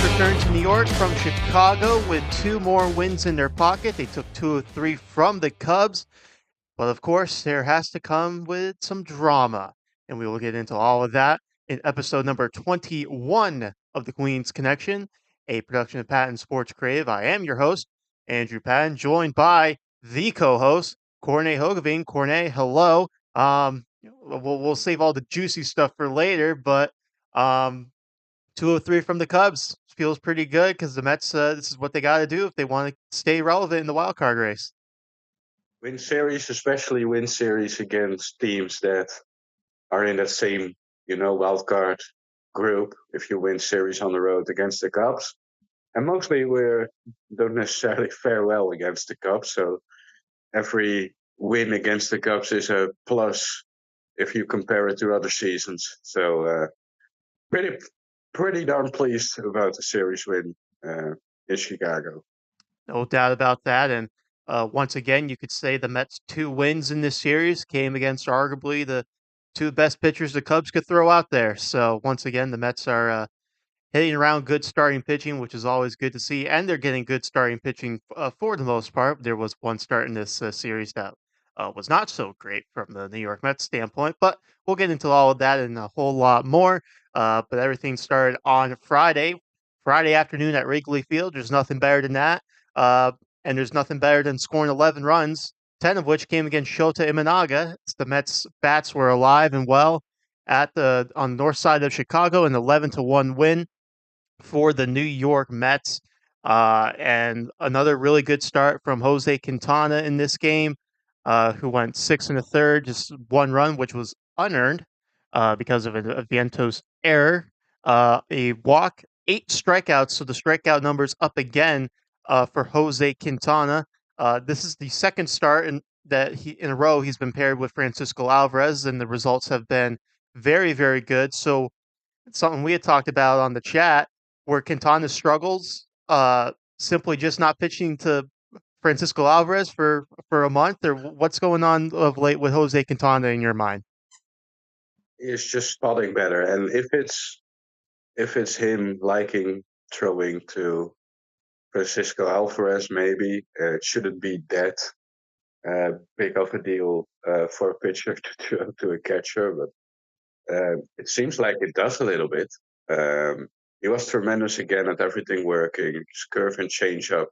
Mets returned to New York from Chicago with two more wins in their pocket. They took 2 of 3 from the Cubs, but of course, there has to come with some drama, and we will get into all of that in episode number 21 of the Queen's Connection, a production of Patton Sports Creative. I am your host, Andrew Patton, joined by the co-host, Corne Hogeveen. Corne, hello. We'll save all the juicy stuff for later, but 203 from the Cubs feels pretty good because the Mets, this is what they got to do if they want to stay relevant in the wild card race. Win series, especially win series against teams that are in that same, wild card group. If you win series on the road against the Cubs, and mostly we don't necessarily fare well against the Cubs, so every win against the Cubs is a plus if you compare it to other seasons. So pretty pretty darn pleased about the series win in Chicago. No doubt about that. And once again, you could say the Mets' two wins in this series came against arguably the two best pitchers the Cubs could throw out there. So once again, the Mets are hitting around good starting pitching, which is always good to see. And they're getting good starting pitching for the most part. There was one start in this series that was not so great from the New York Mets standpoint, but we'll get into all of that and a whole lot more. But everything started on Friday afternoon at Wrigley Field. There's nothing better than that. Uh, and there's nothing better than scoring 11 runs, 10 of which came against Shota Imanaga. The Mets bats were alive and well on the north side of Chicago, an 11-1 win for the New York Mets. And another really good start from Jose Quintana in this game, who went 6 and a third, just one run, which was unearned because of a Vientos error. A walk, 8 strikeouts, so the strikeout numbers up again for Jose Quintana. This is the second start in a row he's been paired with Francisco Alvarez, and the results have been very, very good. So it's something we had talked about on the chat where Quintana struggles, simply just not pitching to Francisco Alvarez for a month, or what's going on of late with Jose Quintana in your mind? He's just spotting better, and if it's him liking throwing to Francisco Alvarez, maybe it shouldn't be that big of a deal for a pitcher to throw to a catcher, but it seems like it does a little bit. He was tremendous again at everything working. His curve and changeup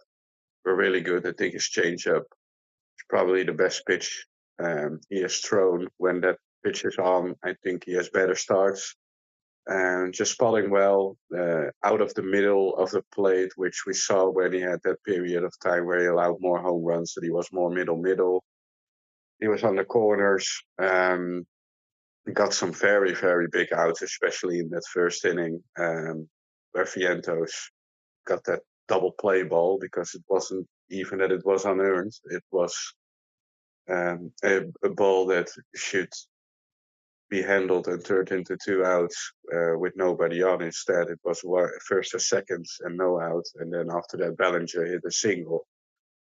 were really good. I think his changeup is probably the best pitch he has thrown. When that pitch is on, I think he has better starts. And just spotting well out of the middle of the plate, which we saw when he had that period of time where he allowed more home runs, that he was more middle. He was on the corners. Got some very, very big outs, especially in that first inning, where Vientos got that double play ball, because it wasn't even that it was unearned. It was a ball that should be handled and turned into 2 outs with nobody on. Instead, it was first or second and no out. And then after that, Bellinger hit a single.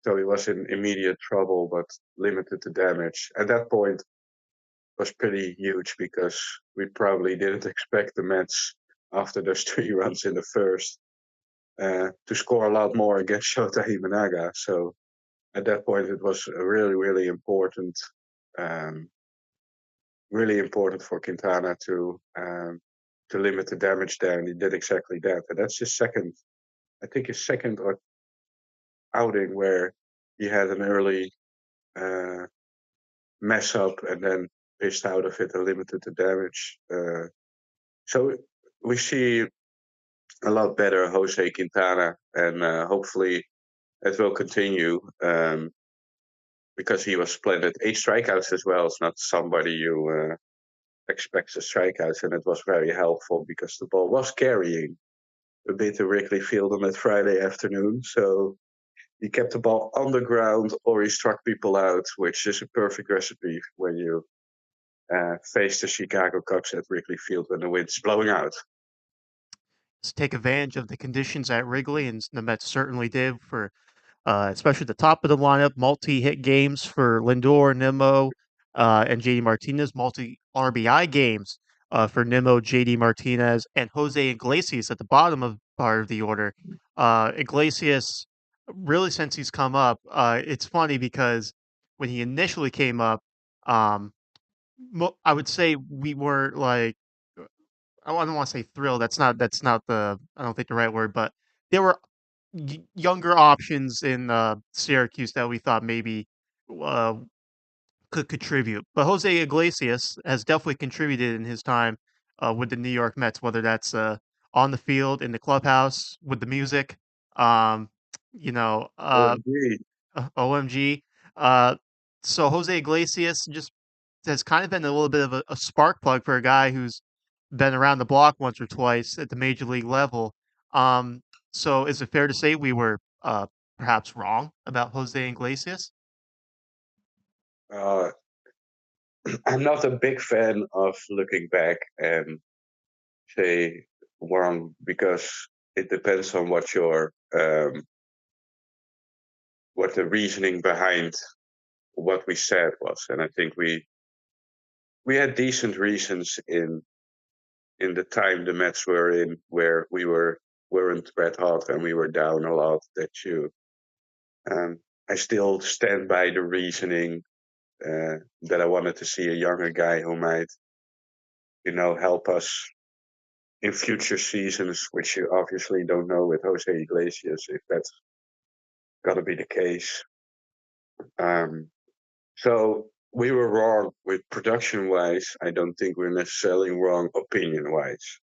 So he was in immediate trouble, but limited the damage. At that point, was pretty huge, because we probably didn't expect the Mets, after those 3 runs in the first, to score a lot more against Shota Imanaga. So at that point, it was really, really important for Quintana to limit the damage there, and he did exactly that. And that's his second or outing where he had an early mess up and then pitched out of it and limited the damage. So we see a lot better Jose Quintana, and hopefully it will continue, because he was splendid. 8 strikeouts as well. It's not somebody you expects the strikeouts, and it was very helpful because the ball was carrying a bit to Wrigley Field on that Friday afternoon. So he kept the ball on the ground, or he struck people out, which is a perfect recipe when you face the Chicago Cubs at Wrigley Field when the wind's blowing out. Let's take advantage of the conditions at Wrigley, and the Mets certainly did for especially the top of the lineup, multi-hit games for Lindor, Nimmo, and JD Martinez, multi-RBI games for Nimmo, JD Martinez, and Jose Iglesias at the bottom of part of the order. Iglesias, really, since he's come up, it's funny because when he initially came up, um, I would say we were like, I don't want to say thrilled. That's not the I don't think the right word, but there were younger options in Syracuse that we thought maybe uh, could contribute. But Jose Iglesias has definitely contributed in his time with the New York Mets, whether that's on the field, in the clubhouse, with the music. Um, you know, OMG. OMG. Uh, so Jose Iglesias just has kind of been a little bit of a spark plug for a guy who's been around the block once or twice at the major league level. So is it fair to say we were perhaps wrong about Jose Iglesias? Uh, I'm not a big fan of looking back and say wrong because it depends on what the reasoning behind what we said was, and I think we had decent reasons in the time the Mets were in where weren't red hot and we were down a lot. That you, I still stand by the reasoning that I wanted to see a younger guy who might, help us in future seasons, which you obviously don't know with Jose Iglesias if that's going to be the case. Um, so we were wrong with production wise. I don't think we're necessarily wrong opinion wise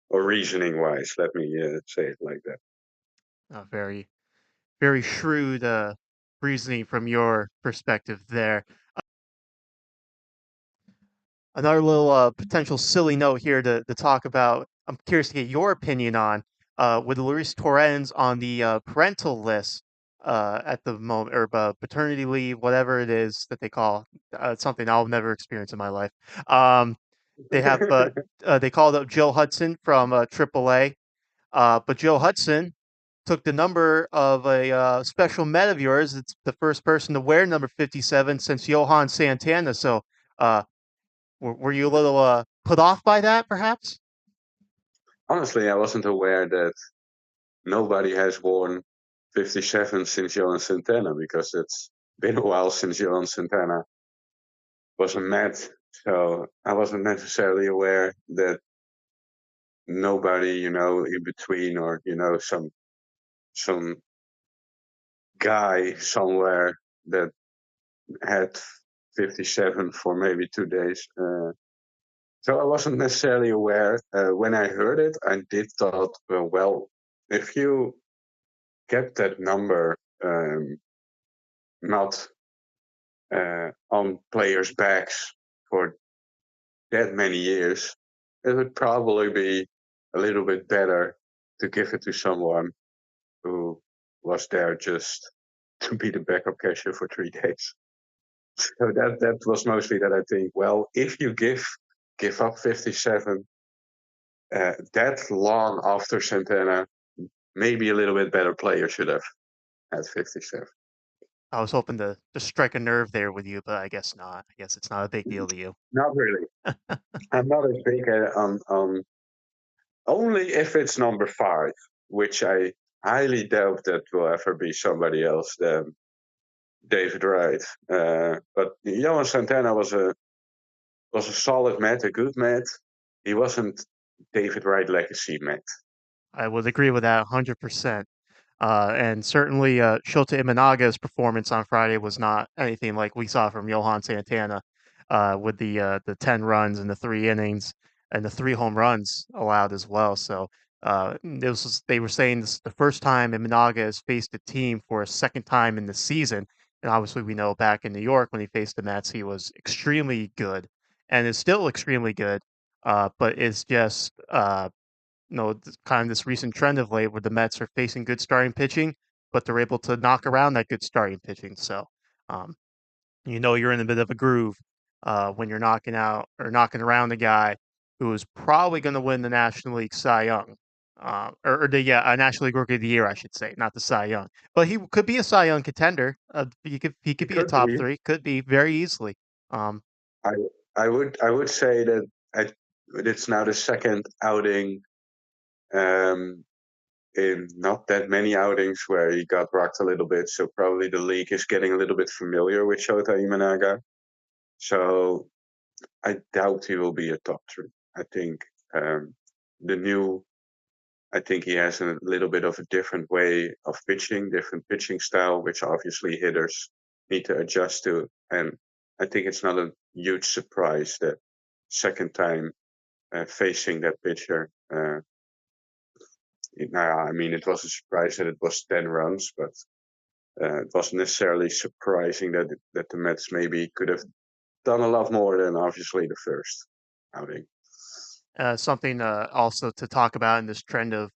or reasoning wise. Let me say it like that. Very, very shrewd reasoning from your perspective there. Another little potential silly note here to talk about. I'm curious to get your opinion on with Luis Torrens on the parental list at the moment, or paternity leave, whatever it is that they call something I'll never experience in my life. Um, they have they called up Joe Hudson from AAA, but Joe Hudson took the number of a special Met of yours. It's the first person to wear number 57 since Johan Santana. So. Uh, were you a little put off by that, perhaps? Honestly, I wasn't aware that nobody has worn 57 since Johan Santana because it's been a while since Johan Santana was a Met. So I wasn't necessarily aware that nobody, in between or, some guy somewhere that had 57 for maybe 2 days. So I wasn't necessarily aware. When I heard it, I did thought, well, if you get that number not on players' backs for that many years, it would probably be a little bit better to give it to someone who was there just to be the backup catcher for 3 days. So that was mostly that I think, well, if you give up 57 that long after Santana, maybe a little bit better player should have had 57. I was hoping to strike a nerve there with you, but I guess not. I guess it's not a big deal to you. Not really. I'm not as big on only if it's number 5, which I highly doubt that will ever be somebody else than David Wright. But Johan Santana was a solid Met, a good Met. He wasn't David Wright legacy Met. I would agree with that 100%. And certainly, Shota Imanaga's performance on Friday was not anything like we saw from Johan Santana with the 10 runs and the 3 innings and the 3 home runs allowed as well. So they were saying this is the first time Imanaga has faced a team for a second time in the season. And obviously, we know back in New York when he faced the Mets, he was extremely good and is still extremely good. But it's just kind of this recent trend of late where the Mets are facing good starting pitching, but they're able to knock around that good starting pitching. So, um, you're in a bit of a groove when you're knocking out or knocking around a guy who is probably going to win the National League Cy Young. A National League Rookie of the Year, I should say, not the Cy Young, but he could be a Cy Young contender. He could It be a could top be. three, could be very easily. Um, I I would say that I it's now the second outing um, in not that many outings where he got rocked a little bit. So probably the league is getting a little bit familiar with Shota Imanaga. So I doubt he will be a top three. I think um, the new. I think he has a little bit of a different way of pitching, different pitching style, which obviously hitters need to adjust to. And I think it's not a huge surprise that second time facing that pitcher. I mean, it was a surprise that it was 10 runs, but it wasn't necessarily surprising that the Mets maybe could have done a lot more than obviously the first outing. Something also to talk about in this trend of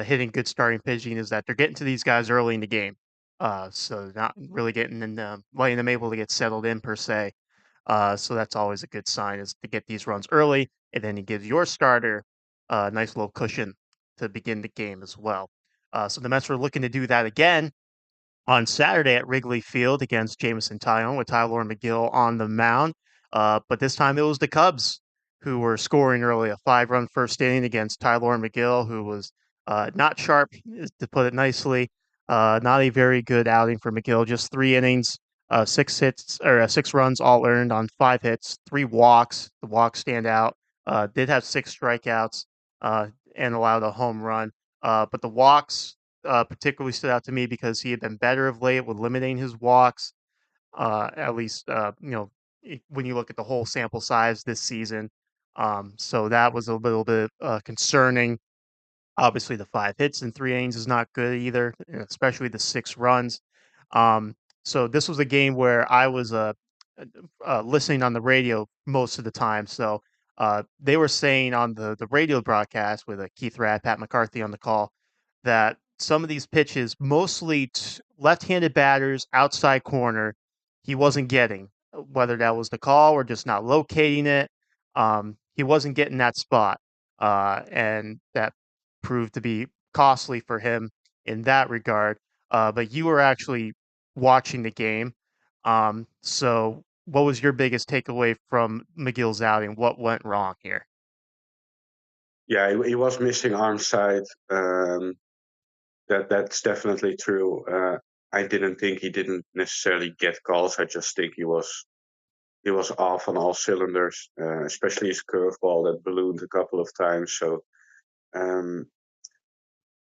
hitting good starting pitching is that they're getting to these guys early in the game. So they're not really getting in, letting them able to get settled in per se. So that's always a good sign is to get these runs early, and then it gives your starter a nice little cushion to begin the game as well. So the Mets were looking to do that again on Saturday at Wrigley Field against Jameson Taillon with Tyler McGill on the mound. But this time it was the Cubs who were scoring early, a 5-run first inning against Tyler McGill, who was not sharp, to put it nicely. Not a very good outing for McGill, just 3 innings, 6 hits or 6 runs all earned on 5 hits, 3 walks. The walks stand out. Did have 6 strikeouts uh, and allowed a home run. But the walks particularly stood out to me because he had been better of late with limiting his walks. At least when you look at the whole sample size this season, so that was a little bit concerning. Obviously, the 5 hits in 3 innings is not good either, especially the 6 runs. Um, so this was a game where I was listening on the radio most of the time. So they were saying on the radio broadcast with Keith Radd, Pat McCarthy on the call, that some of these pitches, mostly left-handed batters outside corner, he wasn't getting. Whether that was the call or just not locating it, he wasn't getting that spot, and that proved to be costly for him in that regard. But you were actually watching the game. So what was your biggest takeaway from McGill's outing? What went wrong here? Yeah, he was missing arm side. That's definitely true. I didn't think he didn't necessarily get calls. I just think he was off on all cylinders, especially his curveball that ballooned a couple of times. So um,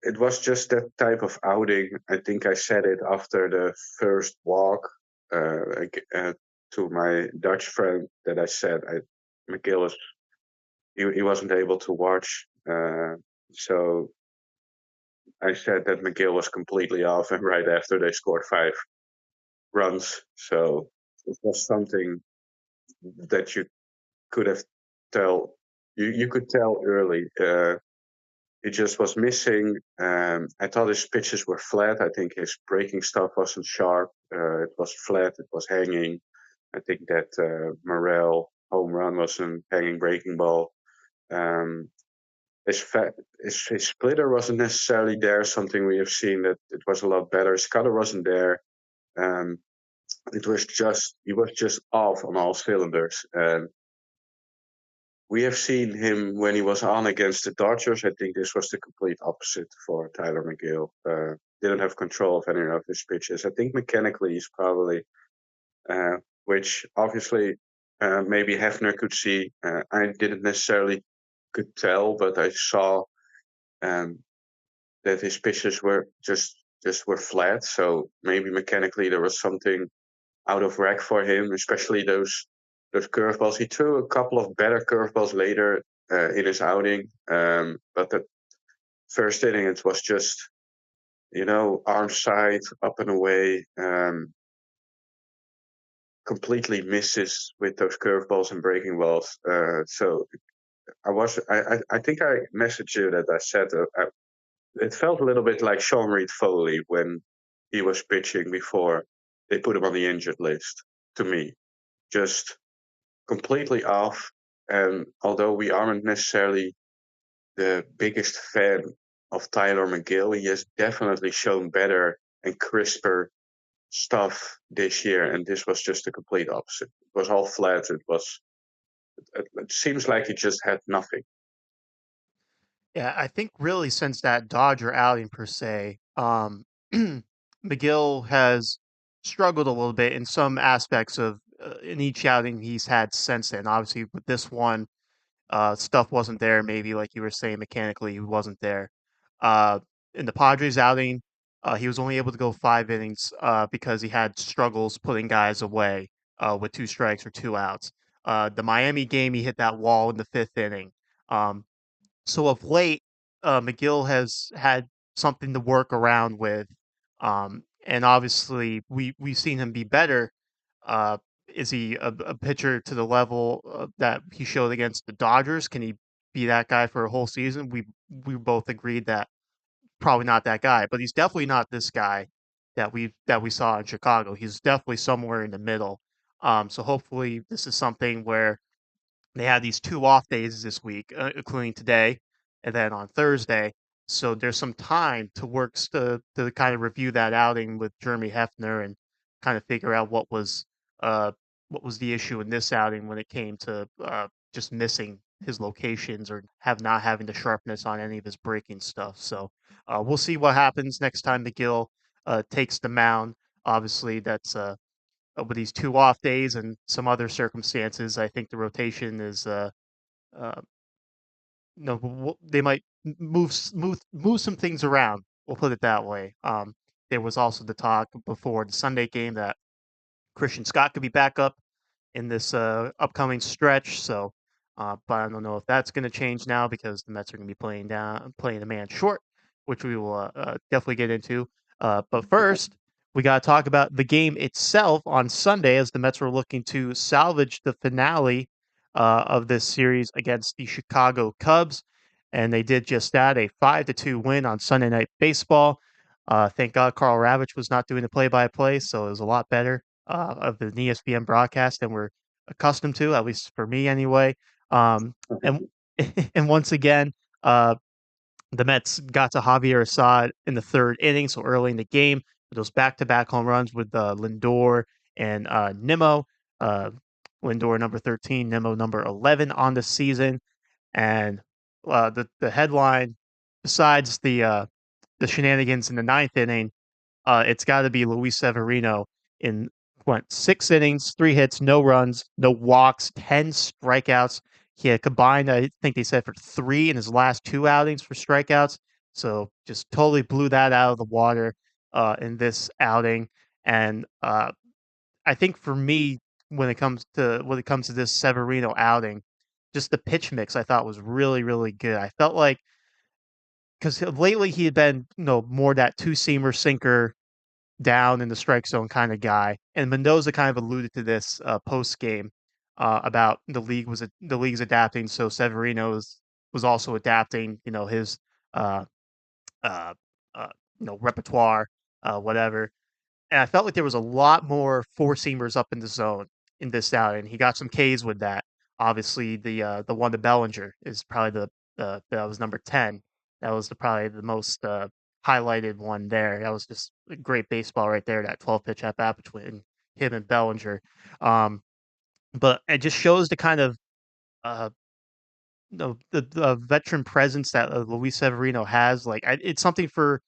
it was just that type of outing. I think I said it after the first walk to my Dutch friend that I said McGill he wasn't able to watch. So I said that McGill was completely off, and right after they scored 5 runs. So it was something that you could have tell. You could tell early. He just was missing. I thought his pitches were flat. I think his breaking stuff wasn't sharp. It was flat. It was hanging. I think that Morel home run was a hanging breaking ball. Um, his splitter wasn't necessarily there. Something we have seen that it was a lot better. His cutter wasn't there. Um, it was just he was just off on all cylinders. And we have seen him when he was on against the Dodgers. I think this was the complete opposite for Tyler McGill. Didn't have control of any of his pitches. I think mechanically he's probably, uh, which obviously maybe Hefner could see. I didn't necessarily could tell, but I saw um, that his pitches were just were flat. So maybe mechanically there was something out of whack for him, especially those curveballs. He threw a couple of better curveballs later in his outing, but the first inning it was just arm side up and away, completely misses with those curveballs and breaking balls. So I think I messaged you that I said it felt a little bit like Sean Reed Foley when he was pitching before they put him on the injured list. To me, just completely off. And although we aren't necessarily the biggest fan of Tyler McGill, he has definitely shown better and crisper stuff this year. And this was just the complete opposite. It was all flat. It was It seems like he just had nothing. Yeah, I think really since that Dodger outing per se, McGill has struggled a little bit in some aspects of in each outing he's had since then. Obviously, with this one, stuff wasn't there. Maybe like you were saying, mechanically he wasn't there. Uh, in the Padres outing, he was only able to go 5 innings because he had struggles putting guys away with 2 strikes or 2 outs. The Miami game, he hit that wall in the 5th inning. Um, so of late, McGill has had something to work around with, and obviously we've seen him be better. Uh, is he a pitcher to the level that he showed against the Dodgers? Can he be that guy for a whole season? We both agreed that probably not that guy, but he's definitely not this guy that we saw in Chicago. He's definitely somewhere in the middle. So hopefully this is something where they had these 2 off days this week, including today, and then on Thursday. So there's some time to to kind of review that outing with Jeremy Hefner and kind of figure out uh, what was the issue in this outing when it came to just missing his locations or not having the sharpness on any of his breaking stuff. So we'll see what happens next time McGill takes the mound. Obviously, that's with these 2 off days and some other circumstances, I think the rotation is uh no they might move some things around. We'll put it that way. There was also the talk before the Sunday game that Christian Scott could be back up in this upcoming stretch. So, but I don't know if that's going to change now because the Mets are going to be playing the man short, which we will definitely get into. But first, we got to talk about the game itself on Sunday as the Mets were looking to salvage the finale of this series against the Chicago Cubs. And they did just that, a 5-2 win on Sunday Night Baseball. Thank God Carl Ravitch was not doing the play-by-play, so it was a lot better of the ESPN broadcast than we're accustomed to, at least for me anyway. And and once again, uh, the Mets got to Javier Assad in the 3rd inning, so early in the game, with those back-to-back home runs with Lindor and Nimmo. Uh, Lindor number 13, Nimmo number 11 on the season, and the headline, besides the shenanigans in the 9th inning, it's got to be Luis Severino in went 6 innings, 3 hits, no runs, no walks, 10 strikeouts. He had combined, I think they said, for 3 in his last 2 outings for strikeouts. So just totally blew that out of the water in this outing. And I think for me, when it comes to this Severino outing, just the pitch mix I thought was really really good. I felt like because lately he had been more that two seamer sinker down in the strike zone kind of guy. And Mendoza kind of alluded to this post game about the league's adapting, so Severino was also adapting, his uh, uh, repertoire, whatever. And I felt like there was a lot more four seamers up in the zone in this outing. He got some Ks with that. Obviously, the one to Bellinger is probably that was number 10. That was probably the most highlighted one there. That was just a great baseball right there. That 12 pitch at bat between him and Bellinger. Um, but it just shows the kind of uh, the veteran presence that Luis Severino has. Like it's something for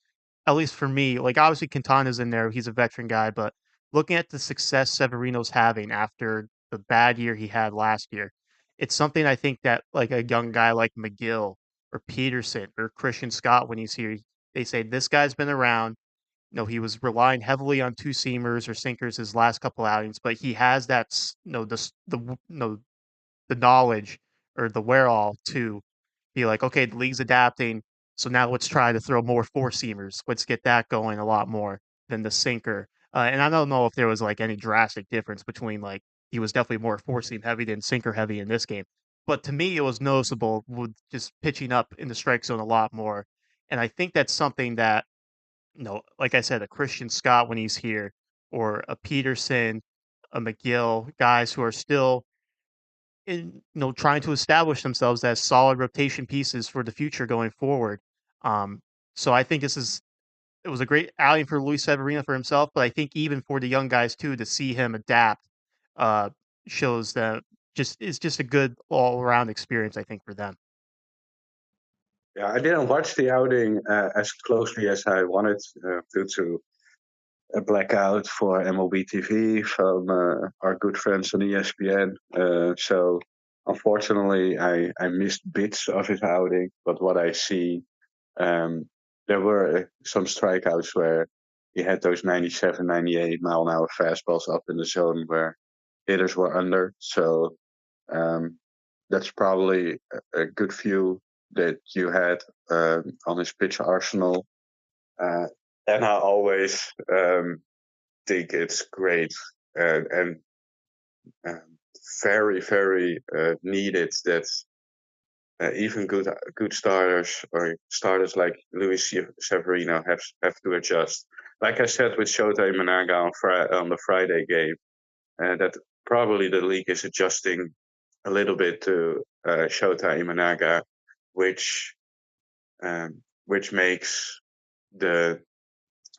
at least for me, like obviously Quintana's in there, he's a veteran guy, but looking at the success Severino's having after the bad year he had last year, it's something I think that like a young guy like McGill or Peterson or Christian Scott, when he's here, they say this guy's been around. He was relying heavily on two seamers or sinkers his last couple outings, but he has that, the knowledge or the wherewithal to be like, okay, the league's adapting. So now let's try to throw more four seamers. Let's get that going a lot more than the sinker. And I don't know if there was like any drastic difference between like he was definitely more four seam heavy than sinker heavy in this game. But to me, it was noticeable with just pitching up in the strike zone a lot more. And I think that's something that, like I said, a Christian Scott when he's here, or a Peterson, a McGill, guys who are still trying to establish themselves as solid rotation pieces for the future going forward. Um, so I think it was a great outing for Luis Severino for himself, but I think even for the young guys too to see him adapt uh, shows that just it's just a good all around experience, I think, for them. Yeah, I didn't watch the outing as closely as I wanted due to a blackout for MLB TV from our good friends on ESPN. So unfortunately, I missed bits of his outing, but what I see, um, there were some strikeouts where he had those 97, 98 mile an hour fastballs up in the zone where hitters were under. So um, that's probably a good view that you had on his pitch arsenal. Uh, and I always think it's great and um, very, very needed that even good starters or starters like Luis Severino have to adjust. Like I said with Shota Imanaga on the Friday game, that probably the league is adjusting a little bit to Shota Imanaga, which which makes the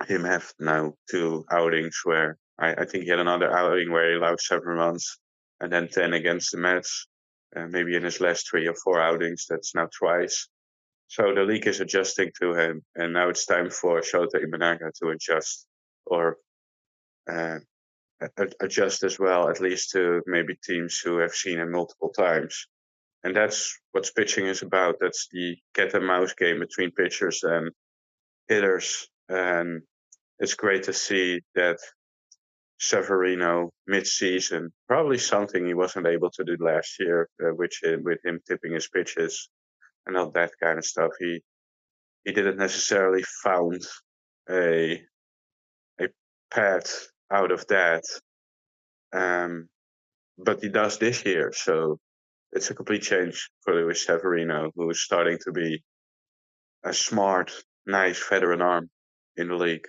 him have now two outings where I think he had another outing where he allowed 7 runs and then 10 against the Mets. Maybe in his last 3 or 4 outings, that's now twice. So the league is adjusting to him, and now it's time for Shota Imanaga to adjust or uh, adjust as well, at least to maybe teams who have seen him multiple times. And that's what pitching is about. That's the cat and mouse game between pitchers and hitters. And it's great to see that Severino mid-season, probably something he wasn't able to do last year, which with him tipping his pitches and all that kind of stuff. He didn't necessarily found a a path out of that, um, but he does this year. So it's a complete change for Luis Severino, who is starting to be a smart, nice veteran arm in the league.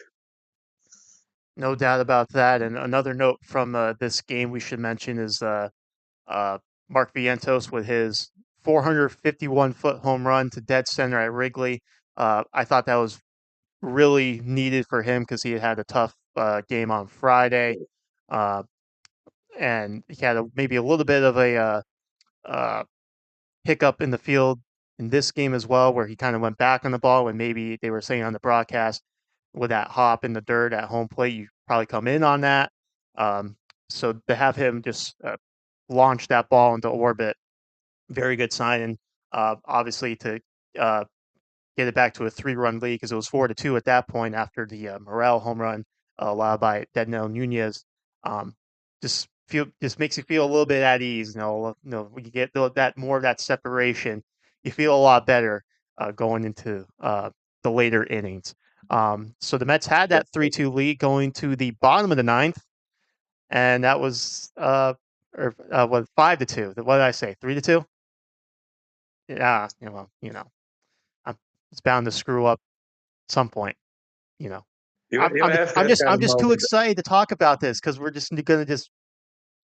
No doubt about that. And another note from this game we should mention is uh, Mark Vientos with his 451-foot home run to dead center at Wrigley. I thought that was really needed for him because he had a tough game on Friday, uh, and he had maybe a little bit of a uh, hiccup in the field in this game as well, where he kind of went back on the ball when maybe they were saying on the broadcast with that hop in the dirt at home plate, you probably come in on that. Um, so to have him just launch that ball into orbit, very good sign. And obviously to uh, get it back to a 3-run lead because it was 4-2 at that point after the Morel home run allowed by Dednell Nunez. Um, just makes you feel a little bit at ease. When you get that more of that separation, you feel a lot better going into the later innings. So the Mets had that 3-2 lead going to the bottom of the ninth, and that was what 5-2. What did I say? 3-2. Yeah, I'm it's bound to screw up at some point. You know, You have that kind I'm of just too moment. excited to talk about this because we're just gonna just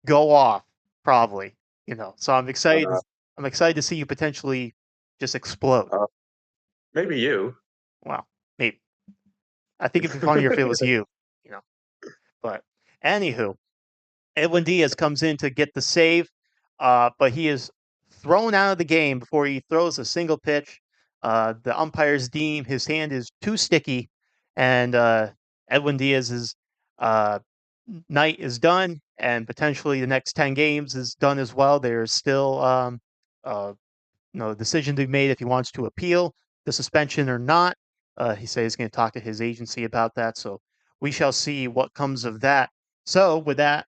go off probably. So I'm excited. Uh, I'm excited to see you potentially just explode. uh, maybe you. Well, maybe I think it'd be funnier if it was you. You know, but anywho, Edwin Diaz comes in to get the save, but he is thrown out of the game before he throws a single pitch. The umpires deem his hand is too sticky, and Edwin Diaz's uh, night is done, and potentially the next 10 games is done as well. There's still uh, decision to be made if he wants to appeal the suspension or not. He says he's going to talk to his agency about that, so we shall see what comes of that. So, with that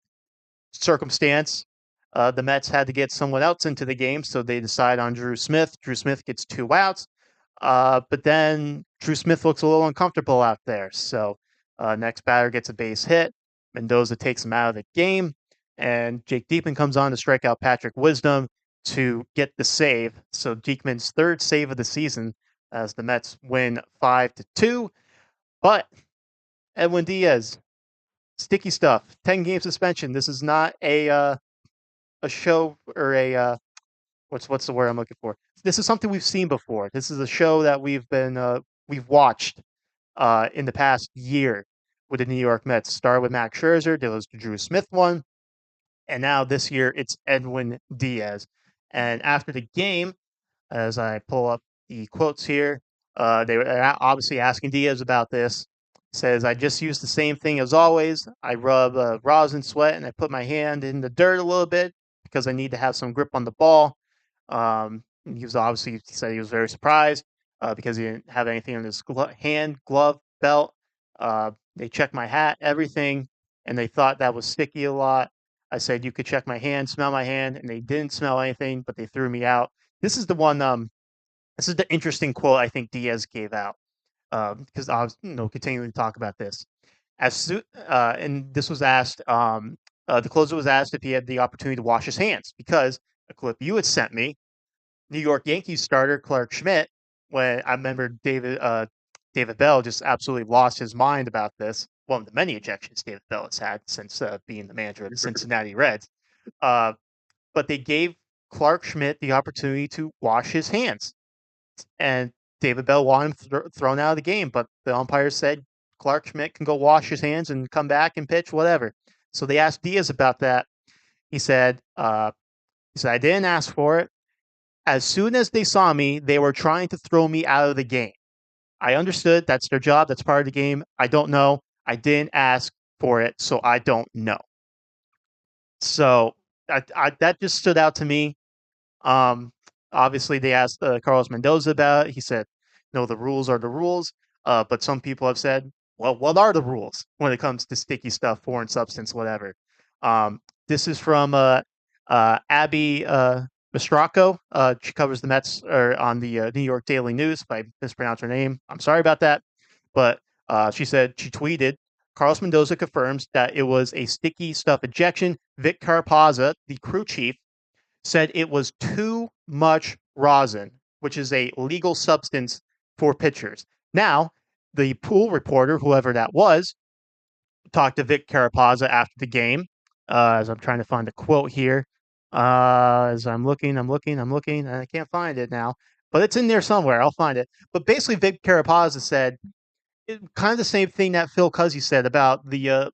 circumstance, the Mets had to get someone else into the game, so they decide on Drew Smith. Drew Smith gets 2 outs, but then Drew Smith looks a little uncomfortable out there. So next batter gets a base hit. Mendoza takes him out of the game, and Jake Diekman comes on to strike out Patrick Wisdom to get the save. So Diekman's third save of the season as the Mets win 5-2. But Edwin Diaz, sticky stuff. 10-game suspension. This is not a show or a what's the word I'm looking for? This is something we've seen before. This is a show that we've watched in the past year with the New York Mets. Started with Max Scherzer, there was the Drew Smith one, and now this year it's Edwin Diaz. And after the game, as I pull up the quotes here, they were obviously asking Diaz about this. Says, I just use the same thing as always. I rub rosin sweat and I put my hand in the dirt a little bit because I need to have some grip on the ball. He was obviously, he said he was very surprised because he didn't have anything on his hand, glove, belt. They checked my hat, everything, and they thought that was sticky a lot. I said, you could check my hand, smell my hand, and they didn't smell anything, but they threw me out. This is the one, this is the interesting quote I think Diaz gave out because I was, continuing to talk about this. And this was asked, the closer was asked if he had the opportunity to wash his hands because a clip you had sent me, New York Yankees starter Clark Schmidt, when I remember David Bell just absolutely lost his mind about this. One of the many ejections David Bell has had since being the manager of the Cincinnati Reds. Uh, but they gave Clark Schmidt the opportunity to wash his hands, and David Bell wanted him thrown out of the game, but the umpire said Clark Schmidt can go wash his hands and come back and pitch, whatever. So they asked Diaz about that. He said, I didn't ask for it. As soon as they saw me, they were trying to throw me out of the game. I understood that's their job. That's part of the game. I don't know. I didn't ask for it, so I don't know. So that just stood out to me. Um, Obviously, they asked Carlos Mendoza about it. He said, "No, the rules are the rules." But some people have said, "Well, what are the rules when it comes to sticky stuff, foreign substance, whatever?" This is from Abby Mistrako. She covers the Mets on the New York Daily News. If I mispronounce her name, I'm sorry about that. But she said she tweeted, Carlos Mendoza confirms that it was a sticky stuff ejection. Vic Carapazza, the crew chief, said it was too much rosin, which is a legal substance for pitchers. Now, the pool reporter, whoever that was, talked to Vic Carapazza after the game. As I'm trying to find the quote here, as I'm looking, and I can't find it now, but it's in there somewhere. I'll find it. But basically, Vic Carapazza said kind of the same thing that Phil Cuzzy said about the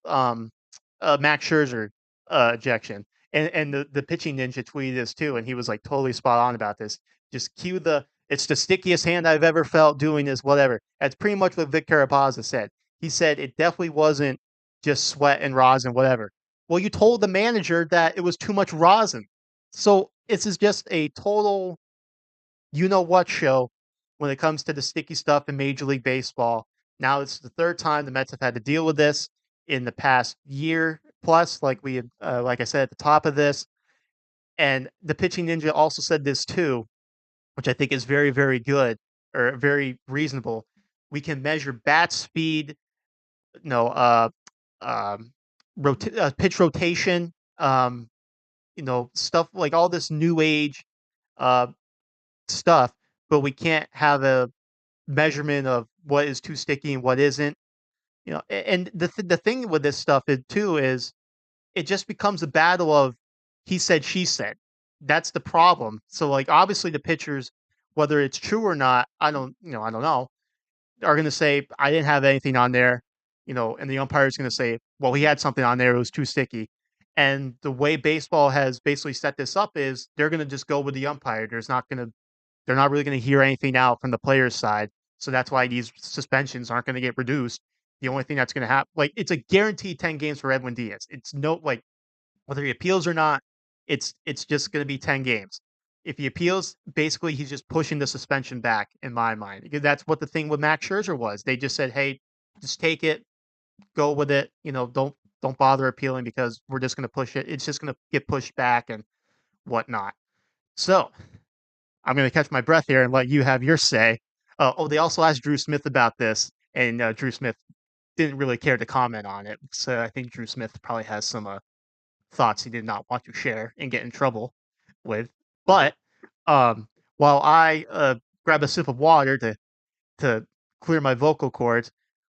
Max Scherzer ejection. And the pitching ninja tweeted this too, and he was like totally spot on about this. Just cue the it's the stickiest hand I've ever felt doing this, whatever. That's pretty much what Vic Carapazza said. He said it definitely wasn't just sweat and rosin, whatever. Well, you told the manager that it was too much rosin. So this is just a total you know what show when it comes to the sticky stuff in Major League Baseball. Now it's the third time the Mets have had to deal with this in the past year plus, like I said at the top of this. And the pitching ninja also said this too, which I think is very, very good or very reasonable. We can measure bat speed, no, um, pitch rotation, stuff like all this new age uh, stuff, but we can't have a measurement of what is too sticky and what isn't. And the thing with this stuff is too is it just becomes a battle of he said she said. That's the problem. So like obviously the pitchers, whether it's true or not, I don't know, are going to say I didn't have anything on there, and the umpire is going to say, well, he had something on there, it was too sticky. And the way baseball has basically set this up is they're going to just go with the umpire. They're not really going to hear anything out from the player's side. So that's why these suspensions aren't going to get reduced. The only thing that's going to happen, like, it's a guaranteed 10 games for Edwin Diaz. It's no, like, whether he appeals or not, it's just going to be 10 games. If he appeals, basically he's just pushing the suspension back in my mind. Because that's what the thing with Max Scherzer was. They just said, "Hey, just take it, go with it. Don't bother appealing because we're just going to push it. It's just going to get pushed back and whatnot." So I'm going to catch my breath here and let you have your say. They also asked Drew Smith about this, and Drew Smith didn't really care to comment on it. So I think Drew Smith probably has some thoughts he did not want to share and get in trouble with. But um, while I grab a sip of water to clear my vocal cords,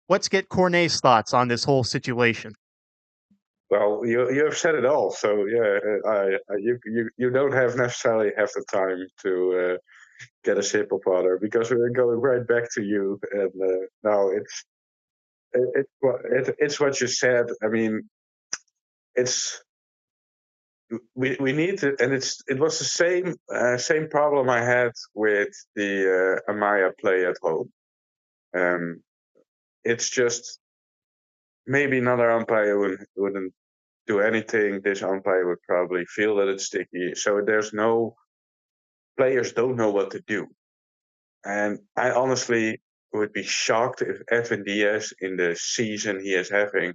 let's get Corne's thoughts on this whole situation. Well, you have said it all. So yeah, you don't have necessarily have the time to get a sip of water because we're going right back to you. And now it's what you said. I mean, it's we need to, and it was the same problem I had with the Amaya play at home. Um, it's just maybe another umpire wouldn't do anything. This umpire would probably feel that it's sticky. So there's no players don't know what to do. And I honestly would be shocked if Edwin Diaz in the season he is having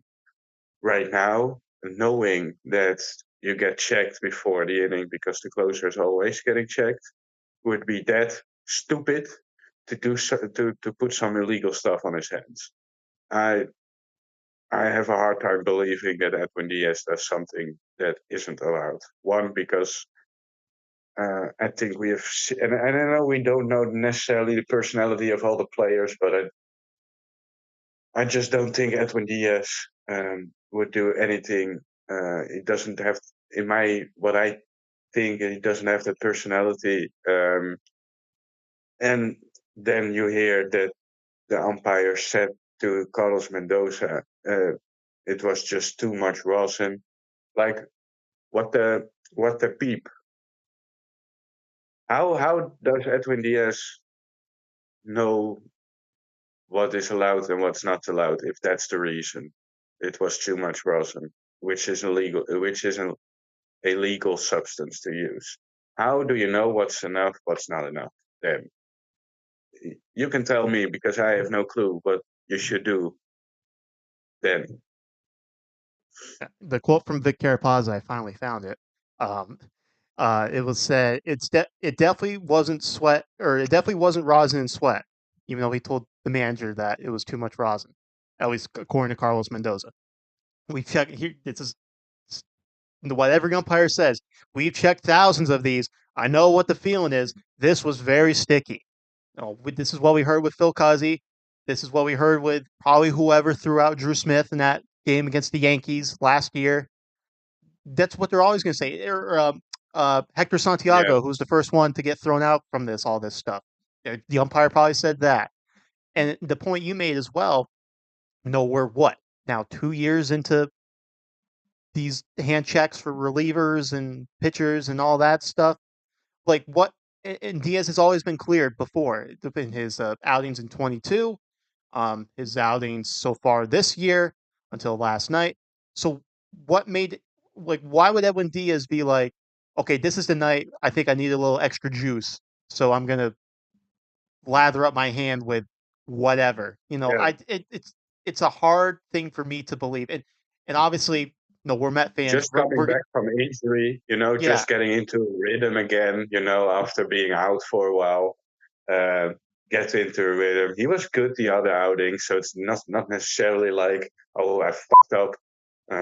right now, knowing that you get checked before the inning because the closer is always getting checked, would be that stupid to to put some illegal stuff on his hands. I I have a hard time believing that Edwin Diaz does something that isn't allowed. One, because I think we have, and I know we don't know necessarily the personality of all the players, but I just don't think Edwin Diaz would do anything. He doesn't have, in my what I think, he doesn't have the personality. And then you hear that the umpire said to Carlos Mendoza, it was just too much rosin. Like what the peep? How does Edwin Diaz know what is allowed and what's not allowed if that's the reason? It was too much rosin, which is illegal, which is a legal substance to use. How do you know what's enough, what's not enough? Then you can tell me because I have no clue what you should do. Then The quote from Vic Carapazza, I finally found it. Um, it was said it definitely wasn't sweat, or it definitely wasn't rosin and sweat, even though he told the manager that it was too much rosin, at least according to Carlos Mendoza. We checked here. This is what every umpire says. We've checked thousands of these. I know what the feeling is. This was very sticky. This is what we heard with Phil Cuzzy. This is what we heard with probably whoever threw out Drew Smith in that game against the Yankees last year. That's what they're always going to say. Hector yeah, Santiago, who's the first one to get thrown out from all this stuff. The umpire probably said that. And the point you made as well, we're what? Now 2 years into these hand checks for relievers and pitchers and all that stuff. Like what? And Diaz has always been cleared before in his outings in 22, his outings so far this year until last night. So what made why would Edwin Diaz be like, okay, this is the night I think I need a little extra juice, so I'm gonna lather up my hand with whatever. yeah. It's a hard thing for me to believe, and obviously, we're Met fans. Just coming back from injury, Yeah, just getting into rhythm again, after being out for a while, uh, get into a rhythm. He was good the other outing, so it's not necessarily like, oh, I fucked up.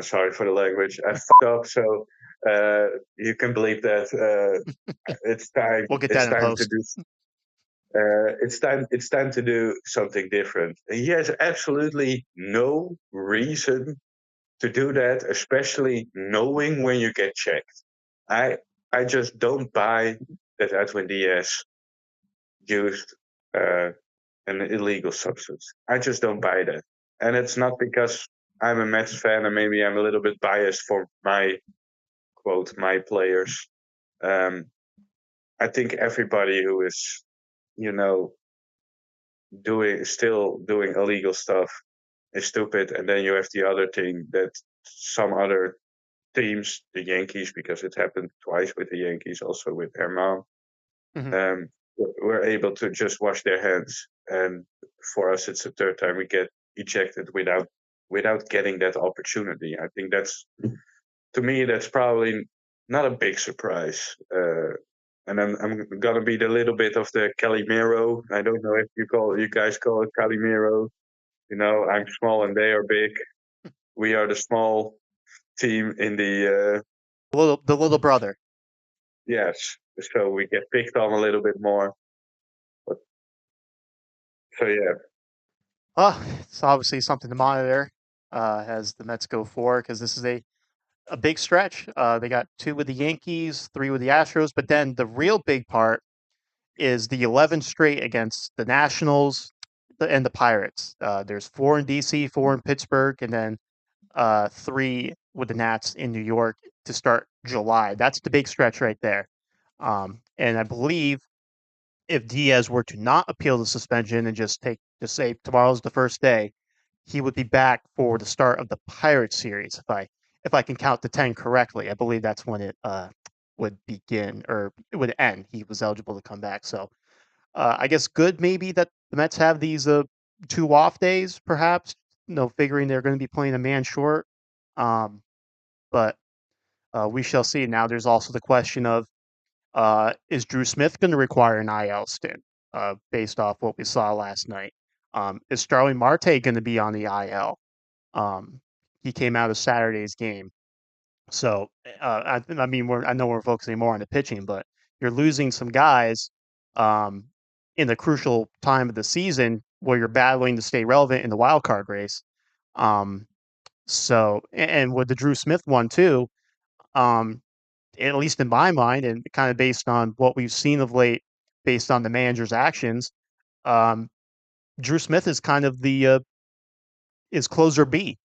Sorry for the language. I fucked up, so you can believe that it's time. we'll get It's that in time to post. do. It's time to do something different. He has absolutely no reason to do that, especially knowing when you get checked. I I just don't buy that Edwin Diaz used uh, an illegal substance. I just don't buy that, and it's not because I'm a Mets fan and maybe I'm a little bit biased for my quote my players. Um, I think everybody who is you know doing illegal stuff is stupid, and then you have the other thing that some other teams, the Yankees, because it happened twice with the Yankees, also with Herman, Mhm. um, were able to just wash their hands. And for us, it's the third time we get ejected without getting that opportunity. I think that's to me that's probably not a big surprise. And I'm gonna be the little bit of the Calimero. I don't know if you guys call it Calimero. I'm small and they are big. We are the small team in the The little brother. yes, so we get picked on a little bit more. But, so yeah, It's obviously something to monitor as the Mets go forward because this is a big stretch. They got two with the Yankees, three with the Astros, but then the real big part is the 11 straight against the Nationals and the Pirates. There's four in DC, four in Pittsburgh, and then three with the Nats in New York to start July. That's the big stretch right there. And I believe if Diaz were to not appeal the suspension and just say tomorrow's the first day, he would be back for the start of the Pirates series. If I can count the 10 correctly, I believe that's when it would begin or it would end. He was eligible to come back. So I guess good maybe that the Mets have these two off days, perhaps. Figuring they're going to be playing a man short. Um, but we shall see. Now there's also the question of is Drew Smith going to require an IL stint based off what we saw last night? Is Starling Marte going to be on the IL? He came out of Saturday's game. So, I mean, I know we're focusing more on the pitching, but you're losing some guys um, in the crucial time of the season where you're battling to stay relevant in the wild card race. Um, and with the Drew Smith one too, um, at least in my mind, and kind of based on what we've seen of late, based on the manager's actions, um, Drew Smith is kind of the is closer B,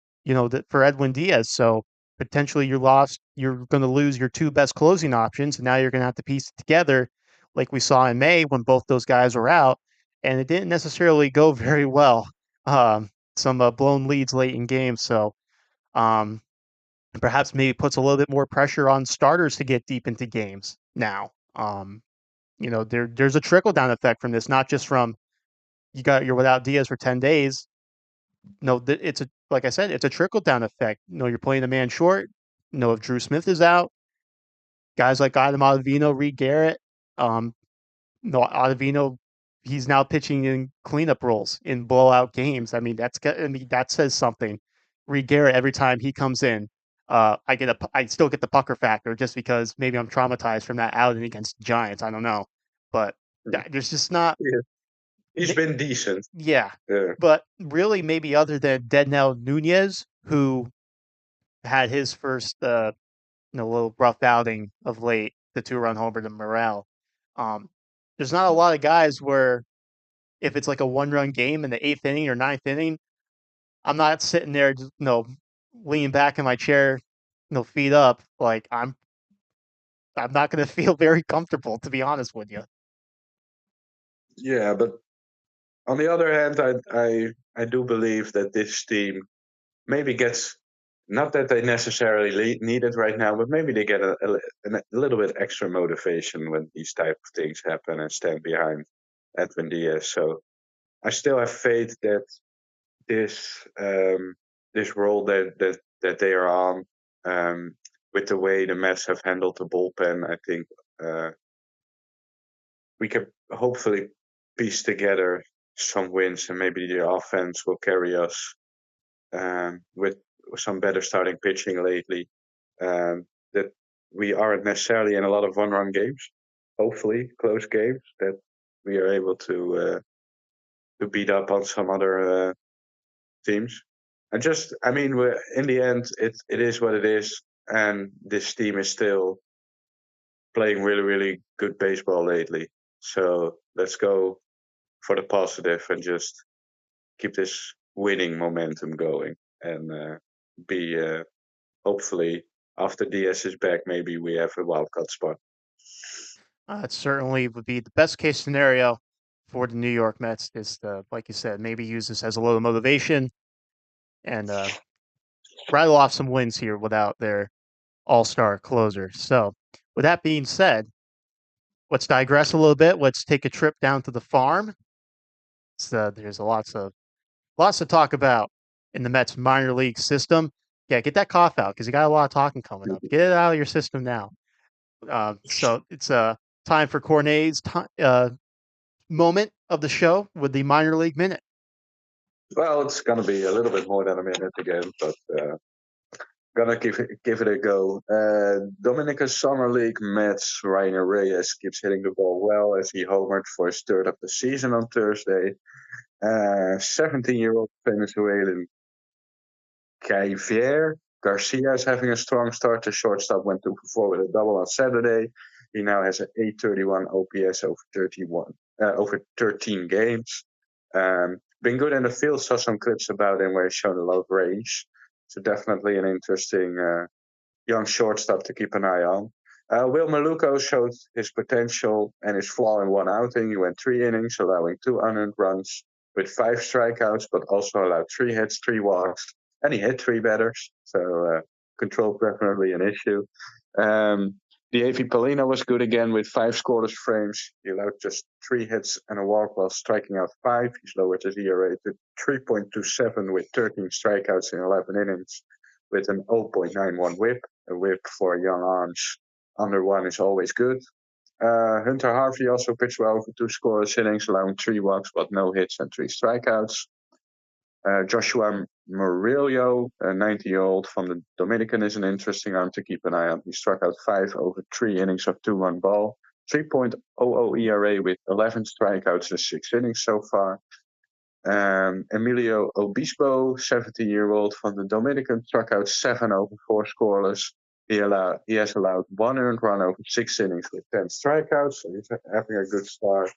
for Edwin Diaz. So potentially you're going to lose your two best closing options, and now you're going to have to piece it together, like we saw in May when both those guys were out, and it didn't necessarily go very well. Some blown leads late in games, so um, perhaps maybe puts a little bit more pressure on starters to get deep into games now. There's a trickle down effect from this, not just from you're without Diaz for 10 days. No, it's a like I said, it's a trickle down effect. You're playing a man short. If Drew Smith is out, guys like Adam Ottavino, Reed Garrett, um, no Ottavino, he's now pitching in cleanup roles in blowout games. I mean that says something. Reed Garrett, every time he comes in, I still get the pucker factor just because maybe I'm traumatized from that outing against the Giants. I don't know, but there's just not. Yeah. He's been decent. Yeah, Yeah. but really, maybe other than Deadnell Nunez, who had his first little rough outing of late, the 2-run homer to Morel. Um, there's not a lot of guys where if it's like a 1-run game in the 8th inning or 9th inning, I'm not sitting there just leaning back in my chair, feet up. Like I'm not going to feel very comfortable, to be honest with you. Yeah, but on the other hand, I do believe that this team maybe gets, not that they necessarily need it right now, but maybe they get a little bit extra motivation when these type of things happen and stand behind Edwin Diaz. So I still have faith that this this role that they are on, with the way the Mets have handled the bullpen, I think uh, we can hopefully piece together some wins, and maybe the offense will carry us with some better starting pitching lately. That we aren't necessarily in a lot of one-run games. Hopefully, close games that we are able to beat up on some other teams. I mean, in the end, it is what it is, and this team is still playing really, really good baseball lately. So let's go for the positive and just keep this winning momentum going, and be hopefully after DS is back, maybe we have a wild card spot. It certainly would be the best case scenario for the New York Mets. Is like you said, maybe use this as a little motivation and rattle off some wins here without their all-star closer. So, with that being said, let's digress a little bit. Let's take a trip down to the farm. So there's lots to talk about in the Mets minor league system. Yeah, get that cough out because you got a lot of talking coming up. Get it out of your system now. So it's time for Corne's moment of the show with the minor league minute. Well, it's gonna be a little bit more than a minute again, but gonna give it a go. Dominica's Summer League Mets Rainer Reyes keeps hitting the ball well as he homered for his third of the season on Thursday. 17-year-old Venezuelan Javier Garcia is having a strong start. The shortstop went 2 for 4 with a double on Saturday. He now has an 831 OPS over 13 games. Been good in the field. Saw some clips about him where he's shown a lot of range. So definitely an interesting young shortstop to keep an eye on. Will Maluko showed his potential and his flaw in one outing. He went 3 innings, allowing 2 unearned runs with 5 strikeouts, but also allowed 3 hits, 3 walks, and he hit 3 batters. So control definitely an issue. Um, the AV Polina was good again with 5 scoreless frames. He allowed just 3 hits and a walk while striking out 5. He's lowered his ERA to 3.27 with 13 strikeouts in 11 innings with an 0.91 whip. A whip for young arms under 1 is always good. Hunter Harvey also pitched well for 2 scoreless innings, allowing 3 walks but no hits and 3 strikeouts. Joshua Murillo, a 90-year-old from the Dominican, is an interesting arm to keep an eye on. He struck out 5 over 3 innings of 2-1 ball, 3.00 ERA with 11 strikeouts in 6 innings so far. Emilio Obispo, 70-year-old from the Dominican, struck out 7 over 4 scoreless. He has allowed 1 earned run over 6 innings with 10 strikeouts, so he's having a good start.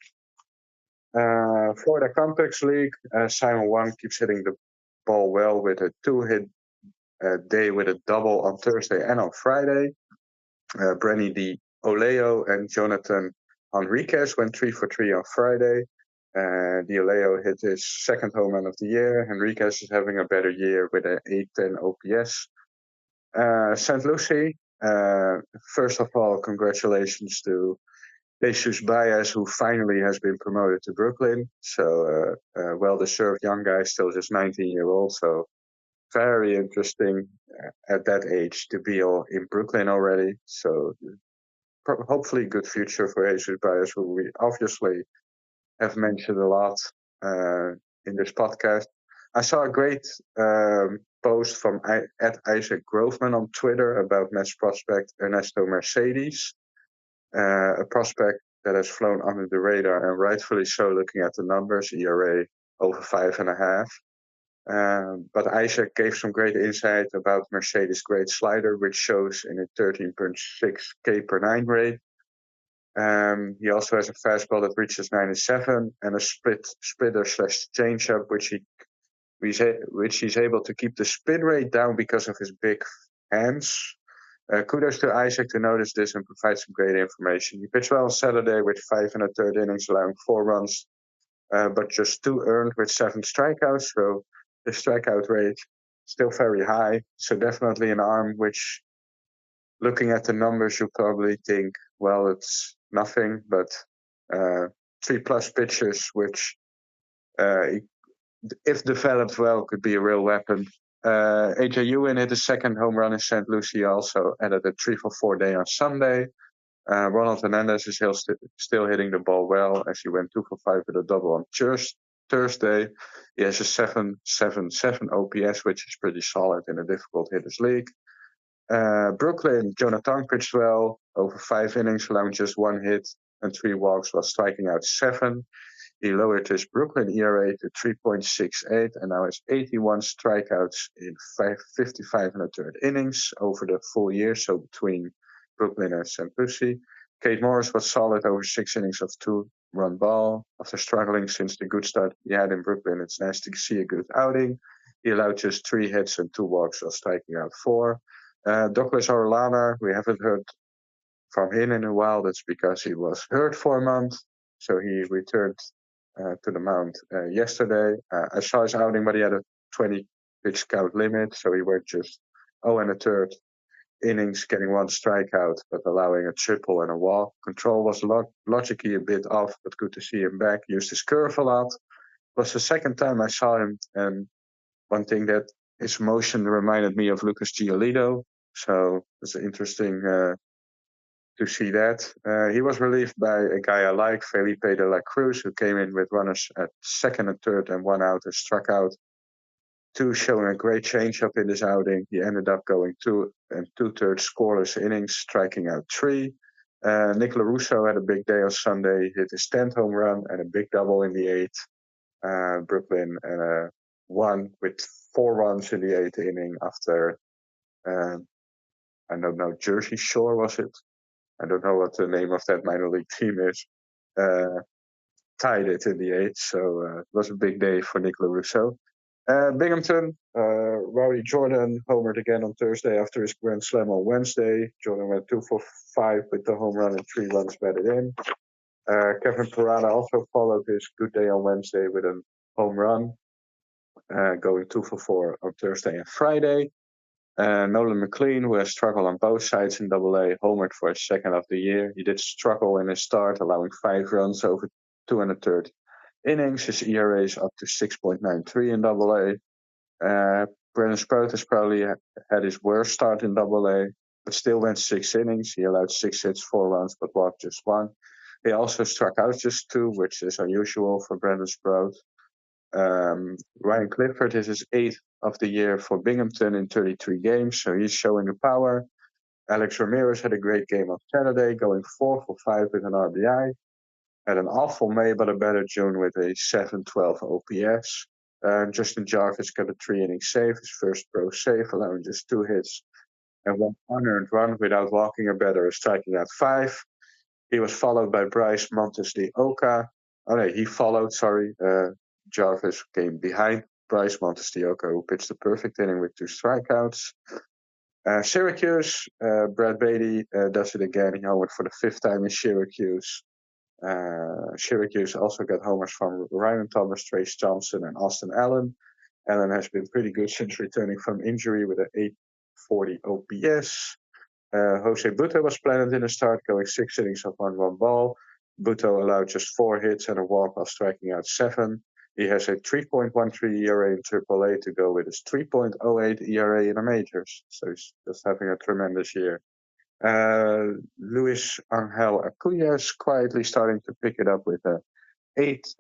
Florida Complex League, Simon Wang keeps hitting the ball well with a 2-hit day with a double on Thursday and on Friday. Brenny Di Oleo and Jonathan Henriquez went 3 for 3 on Friday. Di Oleo hit his second home run of the year. Henriquez is having a better year with an 810 OPS. St. Lucie, first of all, congratulations to Jesus Baez, who finally has been promoted to Brooklyn. So well-deserved young guy, still just 19-year-old. So very interesting at that age to be in Brooklyn already. So hopefully good future for Jesus Baez, who we obviously have mentioned a lot in this podcast. I saw a great post from Isaac Groveman on Twitter about Mets prospect Ernesto Mercedes, a prospect that has flown under the radar, and rightfully so looking at the numbers, ERA over 5.5. But Isaac gave some great insight about Mercedes' great slider, which shows in a 13.6 K per 9 rate. He also has a fastball that reaches 97 and a splitter slash changeup, which he's able to keep the spin rate down because of his big hands. Kudos to Isaac to notice this and provide some great information. He pitched well on Saturday with 5 1/3 innings, allowing 4 runs, but just 2 earned with 7 strikeouts. So the strikeout rate still very high. So definitely an arm which, looking at the numbers, you probably think, well, it's nothing, but 3+ pitches, which if developed well, could be a real weapon. AJ Ewan hit a second home run in St. Lucie, also added a 3 for 4 day on Sunday. Ronald Hernandez is still hitting the ball well, as he went 2 for 5 with a double on Thursday. He has a 7.77 OPS, which is pretty solid in a difficult hitters league. Brooklyn, Jonathan pitched well over 5 innings, allowing just 1 hit and 3 walks while striking out 7. He lowered his Brooklyn ERA to 3.68 and now has 81 strikeouts in 55 1/3 innings over the full year, so between Brooklyn and St. Lucie. Kate Morris was solid over 6 innings of 2-run ball. After struggling since the good start he had in Brooklyn, it's nice to see a good outing. He allowed just 3 hits and 2 walks while striking out 4. Douglas Orlana, we haven't heard from him in a while. That's because he was hurt for a month. So he returned to the mound yesterday. I saw his outing, but he had a 20 pitch count limit. So he went just 0 1/3 innings, getting 1 strikeout, but allowing a triple and a walk. Control was logically a bit off, but good to see him back. He used his curve a lot. It was the second time I saw him, and one thing that his motion reminded me of Lucas Giolito. So it's interesting to see that. He was relieved by a guy I like, Felipe de la Cruz, who came in with runners at second and third and 1 out and struck out 2, showing a great changeup in this outing. He ended up going 2 2/3 scoreless innings, striking out 3. Nick LaRusso had a big day on Sunday, hit his 10th home run and a big double in the 8th. Brooklyn won with 4 runs in the 8th inning after, I don't know, Jersey Shore, was it? I don't know what the name of that minor league team is. Tied it in the 8th, so it was a big day for Nick LaRusso. Binghamton, Rowdy Jordan homered again on Thursday after his grand slam on Wednesday. Jordan went 2 for 5 with the home run and 3 runs batted in. Kevin Parada also followed his good day on Wednesday with a home run, going 2 for 4 on Thursday and Friday. Nolan McLean, who has struggled on both sides in Double-A, homered for his second of the year. He did struggle in his start, allowing 5 runs over 230 innings. His ERA is up to 6.93 in Double-A. Brennan Sprout has probably had his worst start in Double-A, but still went 6 innings. He allowed 6 hits, 4 runs, but walked just one. He also struck out just two, which is unusual for Brendan Sprout. Ryan Clifford is his eighth of the year for Binghamton in 33 games, so he's showing the power. Alex Ramirez had a great game on Saturday, going 4 for 5 with an RBI. Had an awful May, but a better June with a 712 OPS. Justin Jarvis got a 3 inning save, his first pro save, allowing just 2 hits and one unearned run without walking a batter, striking out 5. He was followed by Bryce Montes de Oca. Oh, no, he followed, sorry. Jarvis came behind Bryce Montes de Oca, who pitched a perfect inning with 2 strikeouts. Syracuse, Brad Beatty does it again. He homered for the 5th time in Syracuse. Syracuse also got homers from Ryan Thomas, Trace Johnson, and Austin Allen. Allen has been pretty good since returning from injury with an 840 OPS. Jose Butto was planted in the start, going 6 innings of 1-1 ball. Butto allowed just 4 hits and a walk while striking out 7. He has a 3.13 ERA in AAA to go with his 3.08 ERA in the majors. So he's just having a tremendous year. Luis Angel Acuna is quietly starting to pick it up with a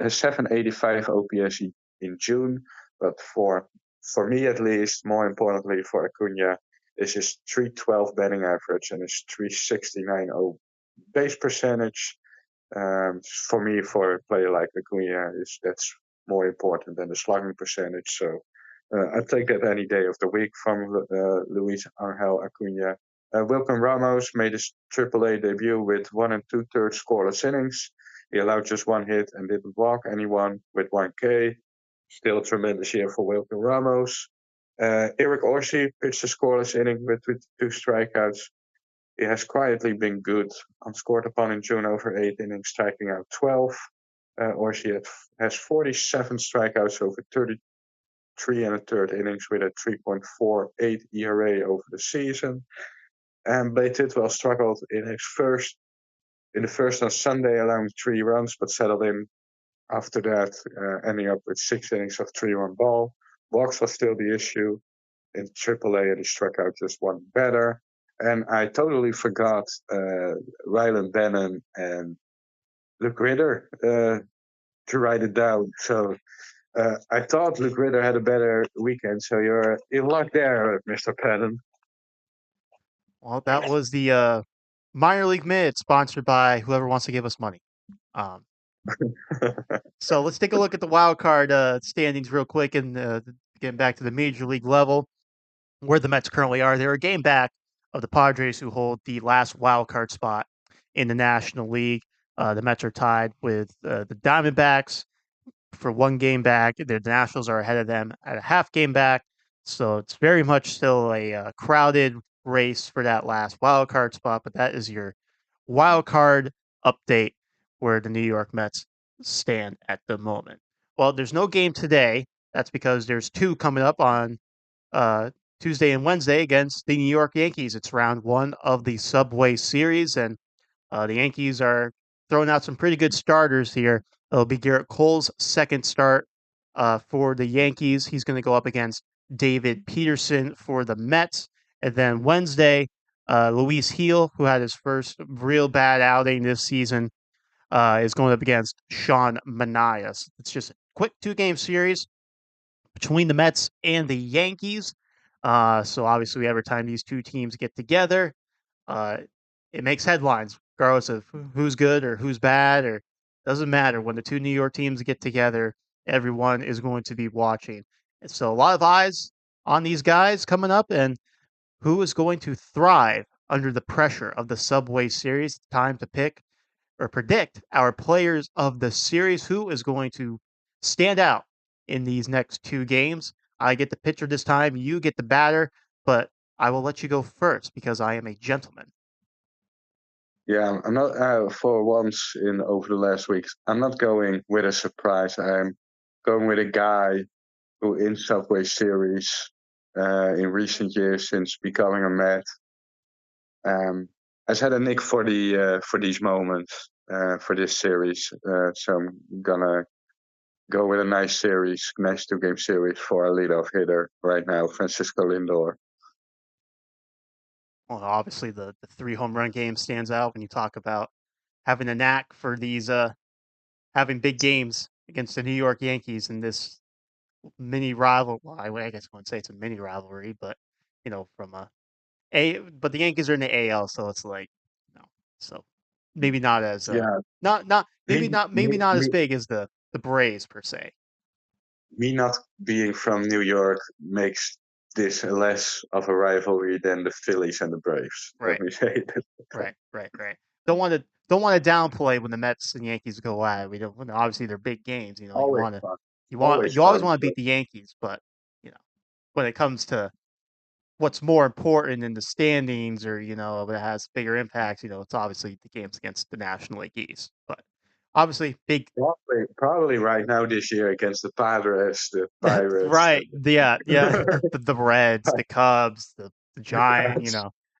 785 OPS in June. But for me at least, more importantly for Acuna, is his 312 batting average and his 369 base percentage. For me, for a player like Acuna, that's more important than the slugging percentage. So I take that any day of the week from Luis Angel Acuna. Wilkin Ramos made his AAA debut with 1 2/3 scoreless innings. He allowed just 1 hit and didn't walk anyone with 1K. Still a tremendous year for Wilkin Ramos. Eric Orsi pitched a scoreless inning with 2 strikeouts. He has quietly been good. Unscored upon in June over 8 innings, striking out 12. Orsi has 47 strikeouts over 33 1/3 innings with a 3.48 ERA over the season. And Blake Tidwell struggled in the first on Sunday, allowing 3 runs, but settled in after that, ending up with 6 innings of 3-1 ball. Walks was still the issue in AAA, and he struck out just one batter. And I totally forgot Ryland Bannon and Luke Ritter to write it down. So I thought Luke Ritter had a better weekend. So you're in luck there, Mr. Patton. Well, that was the minor league minute sponsored by whoever wants to give us money. Um, so let's take a look at the wild card standings real quick and getting back to the major league level where the Mets currently are. They're a game back of the Padres, who hold the last wild card spot in the National League. The Mets are tied with the Diamondbacks for 1 game back. The Nationals are ahead of them at a half game back. So it's very much still a crowded race for that last wild card spot. But that is your wild card update where the New York Mets stand at the moment. Well, there's no game today. That's because there's 2 coming up on uh, Tuesday and Wednesday against the New York Yankees. It's round 1 of the Subway Series, and the Yankees are throwing out some pretty good starters here. It'll be Garrett Cole's second start for the Yankees. He's going to go up against David Peterson for the Mets. And then Wednesday, Luis Heel, who had his first real bad outing this season, is going up against Sean Manaea. It's just a quick 2 game series between the Mets and the Yankees. So obviously, every time these 2 teams get together, uh, it makes headlines, regardless of who's good or who's bad, or doesn't matter. When the 2 New York teams get together, everyone is going to be watching. And so a lot of eyes on these guys coming up, and who is going to thrive under the pressure of the Subway Series. Time to pick or predict our players of the series. Who is going to stand out in these next 2 games? I get the pitcher this time, you get the batter, but I will let you go first because I am a gentleman. Yeah, I'm not for once in over the last weeks. I'm not going with a surprise. I'm going with a guy who, in Subway Series, in recent years since becoming a Met, has had a nick for these moments for this series. So I'm gonna go with a nice 2-game series for our leadoff hitter right now, Francisco Lindor. Well, obviously the three home run game stands out when you talk about having a knack for these having big games against the New York Yankees in this mini rival. Well, I guess I wouldn't say it's a mini rivalry, but from but the Yankees are in the AL, so it's like no, so maybe not as Yeah, not me, maybe me, not as me, big as the Braves per se. me not being from New York makes this less of a rivalry than the Phillies and the Braves. Let Right, me say that. right. Don't want to downplay when the Mets and Yankees go at it. We don't. Obviously, they're big games. You Always want to fun. Always you always fun. want to beat the Yankees, but you know when it comes to what's more important in the standings or that has bigger impacts, it's obviously the games against the National League East. But obviously, big. Probably right now this year against the Padres, the Pirates, Right. Yeah. The Reds, the Cubs, the the Giant, Cubs,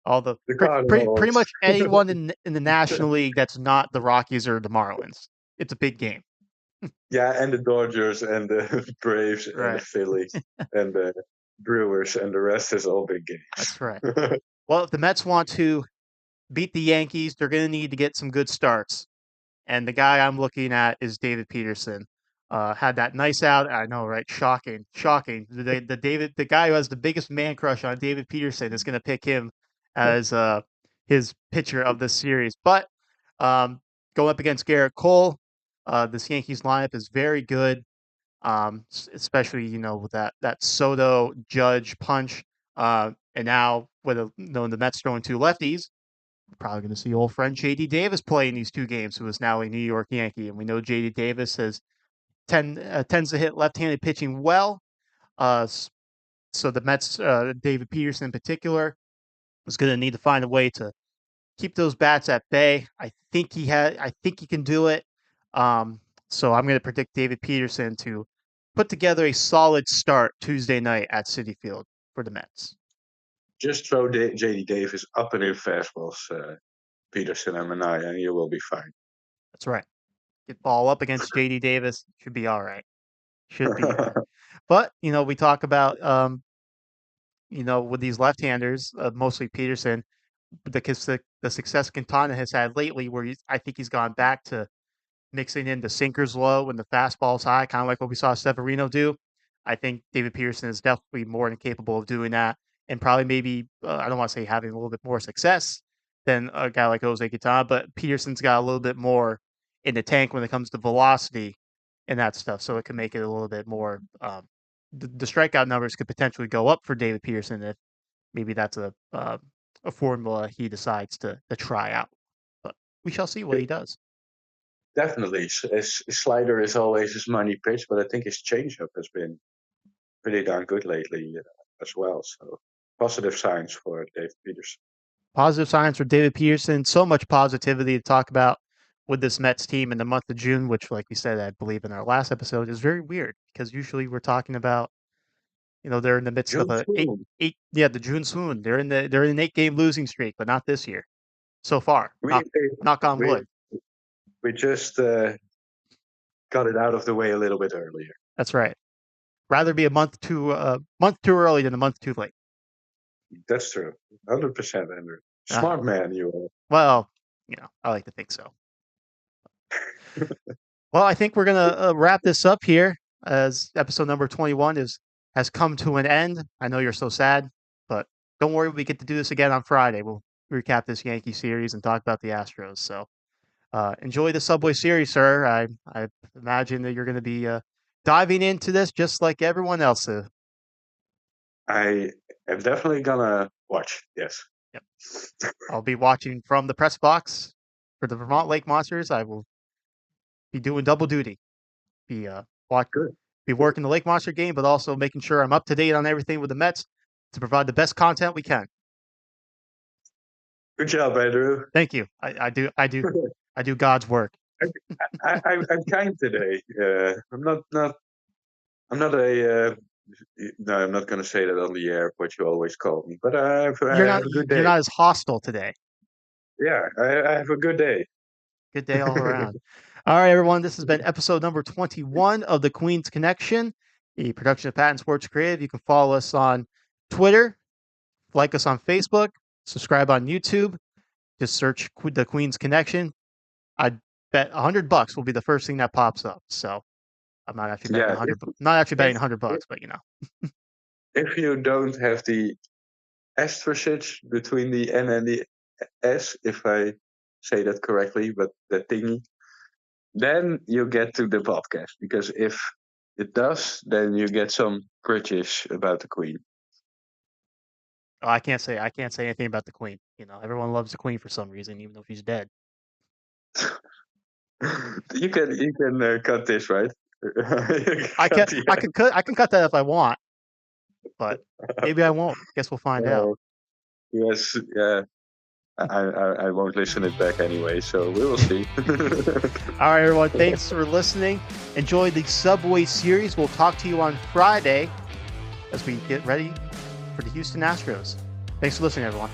all the the pretty Cardinals. much anyone in the National League that's not the Rockies or the Marlins. It's a big game. Yeah, and the Dodgers and the Braves and the Right. Phillies and the Brewers and the rest is all big That's right. games. Well, if the Mets want to beat the Yankees, they're going to need to get some good starts. And the guy I'm looking at is David Peterson. Had that nice out. I know, right? Shocking, shocking. The guy who has the biggest man crush on David Peterson is going to pick him as his pitcher of this series. But um, going up against Garrett Cole, this Yankees lineup is very good. Especially with that Soto Judge punch. And now with the Mets throwing two lefties, probably going to see old friend JD Davis play in these two games, who is now a New York Yankee. And we know JD Davis tends to hit left-handed pitching well. Uh, so the Mets, David Peterson in particular, is going to need to find a way to keep those bats at bay. I think he can do it. Um, so I'm going to predict David Peterson to put together a solid start Tuesday night at Citi Field for the Mets. Just throw JD Davis up and in fastballs, Peterson and Manaya, and you will be fine. That's right. Get ball up against JD Davis, should be all right. Should be fine. But we talk about with these left-handers, mostly Peterson, the success Quintana has had lately, where I think he's gone back to mixing in the sinkers low and the fastballs high, kind of like what we saw Severino do. I think David Peterson is definitely more than capable of doing that, and probably maybe I don't want to say having a little bit more success than a guy like Jose Quintana, but Peterson's got a little bit more in the tank when it comes to velocity and that stuff, so it can make it a little bit more. The strikeout numbers could potentially go up for David Peterson if maybe that's a formula he decides to try out. But we shall see what he does. Definitely. His slider is always his money pitch, but I think his changeup has been pretty darn good lately as well. So positive signs for Dave Peterson. Positive signs for David Peterson. So much positivity to talk about with this Mets team in the month of June, which, like we said, I believe in our last episode, is very weird because usually we're talking about, they're in the midst of June a soon. yeah, the June swoon. They're in an 8-game losing streak, but not this year so far. We Knock on we wood. we just got it out of the way a little bit earlier. That's right. Rather be a month too early than a month too late. That's true. 100%, Andrew. Uh, Smart man, you are. well, I like to think so. Well, I think we're gonna wrap this up here as episode number 21 has come to an end. I know you're so sad, but don't worry, we get to do this again on Friday. We'll recap this Yankee series and talk about the Astros. So enjoy the Subway Series, sir. I imagine that you're going to be diving into this just like everyone else is. I am definitely gonna watch. Yes. Yep. I'll be watching from the press box for the Vermont Lake Monsters. I will be doing double duty. Be watch Good. be working the Lake Monster game, but also making sure I'm up to date on everything with the Mets to provide the best content we can. Good job, Andrew. Thank you. I do God's work. I'm kind today. I'm not a. No, I'm not going to say that on the air. What you always call me, but I have a good You're day. not as hostile today. Yeah, I have a good day. Good day all around. All right, everyone. This has been episode number 21 of the Queen's Connection, the production of Patent Sports Creative. You can follow us on Twitter, like us on Facebook, subscribe on YouTube. Just search the Queen's Connection. I bet $100 will be the first thing that pops up. So I'm not actually betting Yeah, 100. Not actually betting if $100, but you know. if you don't have the asterisk between the N and the S, if I say that correctly, but the thingy, then you get to the podcast. Because if it does, then you get some British about the Queen. Oh, I can't say anything about the Queen. You know, everyone loves the Queen for some reason, even though she's dead. You can cut this, right? I can cut that if I want, but maybe I won't. Guess we'll find out. Yes, yeah. I won't listen it back anyway, so we will see. All right, everyone. Thanks for listening. Enjoy the Subway Series. We'll talk to you on Friday as we get ready for the Houston Astros. Thanks for listening, everyone.